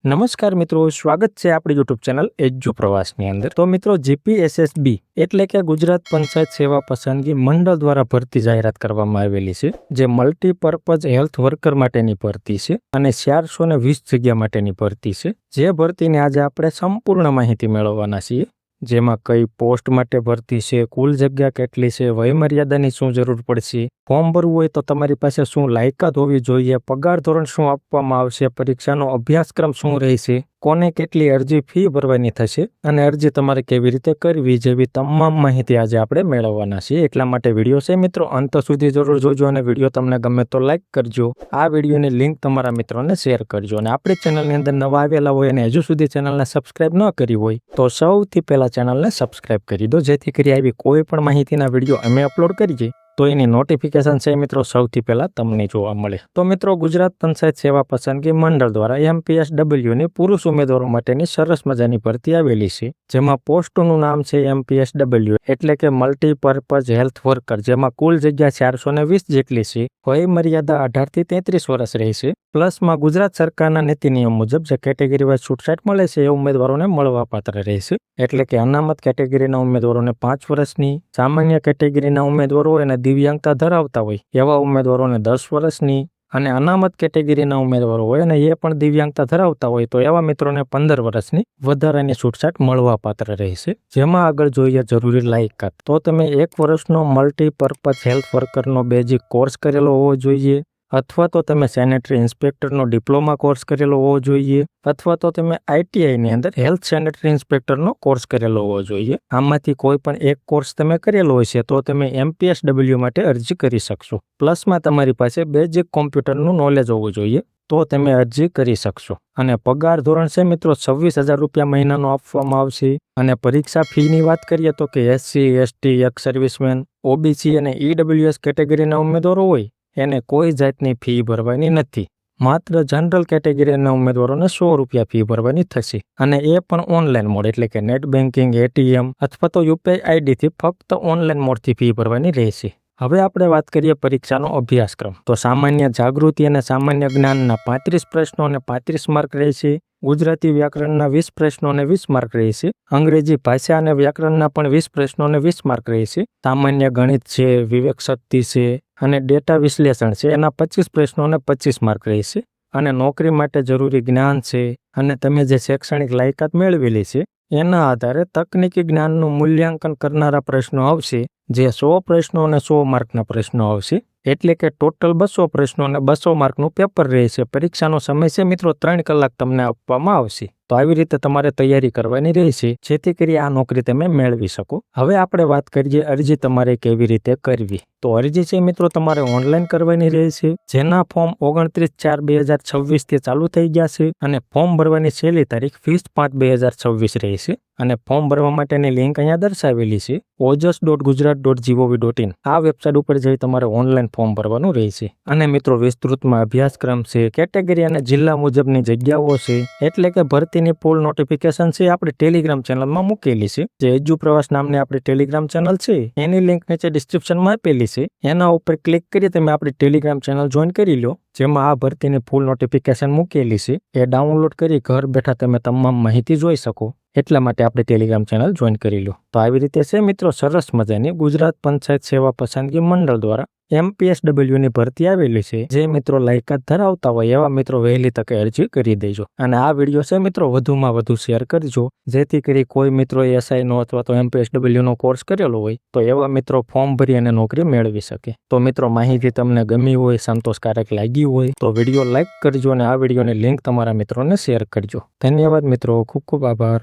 નમસ્કાર મિત્રો, સ્વાગત છે આપણી યુટ્યુબ ચેનલ એજ્યુ પ્રવાસની અંદર। તો મિત્રો, જીપીએસએસબી એટલે કે ગુજરાત પંચાયત સેવા પસંદગી મંડળ દ્વારા ભરતી જાહેરાત કરવામાં આવેલી છે, જે મલ્ટીપર્પઝ હેલ્થ વર્કર માટેની ભરતી છે અને 420 જગ્યા માટેની ભરતી છે। જે ભરતીની આજે આપણે સંપૂર્ણ માહિતી મેળવવાના છીએ, જેમાં કઈ પોસ્ટ માટે ભરતી છે, કુલ જગ્યા કેટલી છે, વયમર્યાદાની શું જરૂર પડશે, ફોર્મ ભરવું હોય તો તમારી પાસે શું લાયકાત હોવી જોઈએ, પગાર ધોરણ શું આપવામાં આવશે, પરીક્ષાનો અભ્યાસક્રમ શું રહેશે, કોને કેટલી અરજી ફી ભરવાની થશે અને અરજી તમારે કેવી રીતે કરવી જેવી તમામ માહિતી આજે આપણે મેળવવાના છીએ। એટલા માટે વિડીયો છે મિત્રો, અંત સુધી જરૂર જોજો અને વિડીયો તમને ગમે તો લાઈક કરજો। આ વિડીયોની લિંક તમારા મિત્રોને શેર કરજો અને આપણી ચેનલની અંદર નવા આવેલા હોય અને હજુ સુધી ચેનલને સબસ્ક્રાઇબ ન કરી હોય તો સૌથી પહેલા ચેનલને સબસ્ક્રાઇબ કરી દો, જેથી કરી આવી કોઈ પણ માહિતીના વિડીયો અમે અપલોડ કરીએ તો એની નોટિફિકેશન છે મિત્રો સૌથી પહેલા તમને જોવા મળે। તો મિત્રો, ગુજરાત પંચાયત સેવા પસંદગી મંડળ દ્વારા એમપીએસડબલ્યુની પુરુષ ઉમેદવારો માટેની સરસ મજાની ભરતી આવેલી છે, જેમાં પોસ્ટનું નામ છે એમપીએસડબલ્યુ એટલે કે મલ્ટીપર્પઝ હેલ્થ વર્કર, જેમાં કુલ જગ્યા 420 જેટલી છે। વય મર્યાદા 18 થી 33 વર્ષ રહેશે। પ્લસમાં ગુજરાત સરકારના નીતિ નિયમ મુજબ જે કેટેગરી વાઇઝ છૂટછાટ મળે છે એ ઉમેદવારોને મળવાપાત્ર રહેશે, એટલે કે અનામત કેટેગરીના ઉમેદવારોને 5 વર્ષની, સામાન્ય કેટેગરીના ઉમેદવારો અને દિવ્યાંગતા ધરાવતા હોય એવા ઉમેદવારોને 10 વર્ષની અને અનામત કેટેગરીના ઉમેદવારો હોય અને એ પણ દિવ્યાંગતા ધરાવતા હોય તો એવા મિત્રોને 15 વર્ષની વધારાની છૂટછાટ મળવાપાત્ર રહેશે। જેમાં આગળ જોઈએ જરૂરી લાયકાત, તો તમે 1 વર્ષનો મલ્ટીપર્પઝ હેલ્થ વર્કરનો બેઝિક કોર્સ કરેલો હોવો જોઈએ, અથવા તો તમે સેનેટરી ઇન્સ્પેક્ટરનો ડિપ્લોમા કોર્સ કરેલો હોવો જોઈએ, અથવા તો તમે આઈટીઆઈની અંદર હેલ્થ સેનેટરી ઇન્સ્પેક્ટરનો કોર્સ કરેલો હોવો જોઈએ। આમાંથી કોઈ પણ એક કોર્સ તમે કરેલો હશે તો તમે એમપીએસડબલ્યુ માટે અરજી કરી શકશો। પ્લસમાં તમારી પાસે બેઝિક કોમ્પ્યુટરનું નોલેજ હોવું જોઈએ તો તમે અરજી કરી શકશો। અને પગાર ધોરણ છે મિત્રો 26,000 રૂપિયા મહિનાનો આપવામાં આવશે। અને પરીક્ષા ફીની વાત કરીએ તો કે SC, ST, x servicemen, OBC અને ઈડબ્લ્યુએસ કેટેગરીના ઉમેદવારો હોય એને કોઈ જાતની ફી ભરવાની નથી। માત્ર જનરલ કેટેગરીના ઉમેદવારોને 100 રૂપિયા ફી ભરવાની થશે અને એ પણ ઓનલાઈન મોડ એટલે કે નેટ બેન્કિંગ, એટીએમ અથવા તો યુપીઆઈ આઈડીથી ફક્ત ઓનલાઈન મોડથી ફી ભરવાની રહેશે। હવે આપણે વાત કરીએ પરીક્ષાનો અભ્યાસક્રમ, તો સામાન્ય જાગૃતિ અને સામાન્ય જ્ઞાનના 35 પ્રશ્નો અને 35 માર્ક રહેશે। ગુજરાતી વ્યાકરણના 20 પ્રશ્નો અને 20 માર્ક રહેશે। અંગ્રેજી ભાષા અને વ્યાકરણના પણ 20 પ્રશ્નો અને 20 માર્ક રહેશે। સામાન્ય ગણિત છે, વિવેક શક્તિ છે અને ડેટા વિશ્લેષણ છે એના 25 પ્રશ્નો અને 25 માર્ક રહેશે। અને નોકરી માટે જરૂરી જ્ઞાન છે અને તમે જે શૈક્ષણિક લાયકાત મેળવેલી છે એના આધારે તકનીકી જ્ઞાનનું મૂલ્યાંકન કરનારા પ્રશ્નો આવશે, જે 100 પ્રશ્નો અને 100 માર્કના પ્રશ્નો આવશે, એટલે કે ટોટલ 200 પ્રશ્નો અને 200 માર્કનું પેપર રહેશે। પરીક્ષાનો સમય છે મિત્રો 3 કલાક તમને આપવામાં આવશે। તો આવી રીતે તમારે તૈયારી કરવાની રહેશે, જેથી કરી આ નોકરી તમે મેળવી શકો। હવે આપણે વાત કરીએ અરજી તમારે કેવી રીતે કરવી। તો અરજી છે મિત્રો તમારે ઓનલાઈન કરવાની રહેશે, જેના ફોર્મ 29/4/2026 થી ચાલુ થઈ ગયા છે અને ફોર્મ ભરવાની છેલ્લી તારીખ 20/5/2026 રહેશે। અને ફોર્મ ભરવા માટેની લિંક અહીંયા દર્શાવેલી છે ojas.gujarat.gov.in। આ વેબસાઇટ ઉપર જઈ તમારે ઓનલાઈન ફોર્મ ભરવાનું રહેશે। અને મિત્રો, વિસ્તૃતમાં અભ્યાસક્રમ છે, કેટેગરી અને જિલ્લા મુજબની જગ્યાઓ છે, એટલે કે ભરતીની ફૂલ નોટિફિકેશન છે આપણી ટેલિગ્રામ ચેનલમાં મૂકેલી છે, જે એજ્યુ પ્રવાસ નામની આપણી ટેલિગ્રામ ચેનલ છે એની લિંક નીચે ડિસ્ક્રિપ્શનમાં આપેલી છે। એના ઉપર ક્લિક કરી તમે આપણી ટેલિગ્રામ ચેનલ જોઈન કરી લો, જેમાં આ ભરતીની ફૂલ નોટિફિકેશન મૂકેલી છે એ ડાઉનલોડ કરી ઘર બેઠા તમે તમામ માહિતી જોઈ શકો। એટલા માટે આપણે ટેલિગ્રામ ચેનલ જોઈન કરી લો। તો આવી રીતે છે મિત્રો સરસ મજાની ગુજરાત પંચાયત સેવા પસંદગી મંડળ દ્વારા એમપીએસડબલ્યુની ભરતી આવેલી છે। જે મિત્રો લાયકાત ધરાવતા હોય એવા મિત્રો વહેલી તકે અરજી કરી દેજો અને આ વિડીયો છે મિત્રો વધુમાં વધુ શેર કરજો, જેથી કરી કોઈ મિત્રો એસઆઈનો અથવા તો એમપીએસડબલ્યુનો કોર્સ કરેલો હોય તો એવા મિત્રો ફોર્મ ભરી અને નોકરી મેળવી શકે। તો મિત્રો, માહિતી તમને ગમી હોય, સંતોષકારક લાગી હોય તો વિડીયો લાઈક કરજો અને આ વિડીયોની લિંક તમારા મિત્રોને શેર કરજો। ધન્યવાદ મિત્રો, ખૂબ ખૂબ આભાર।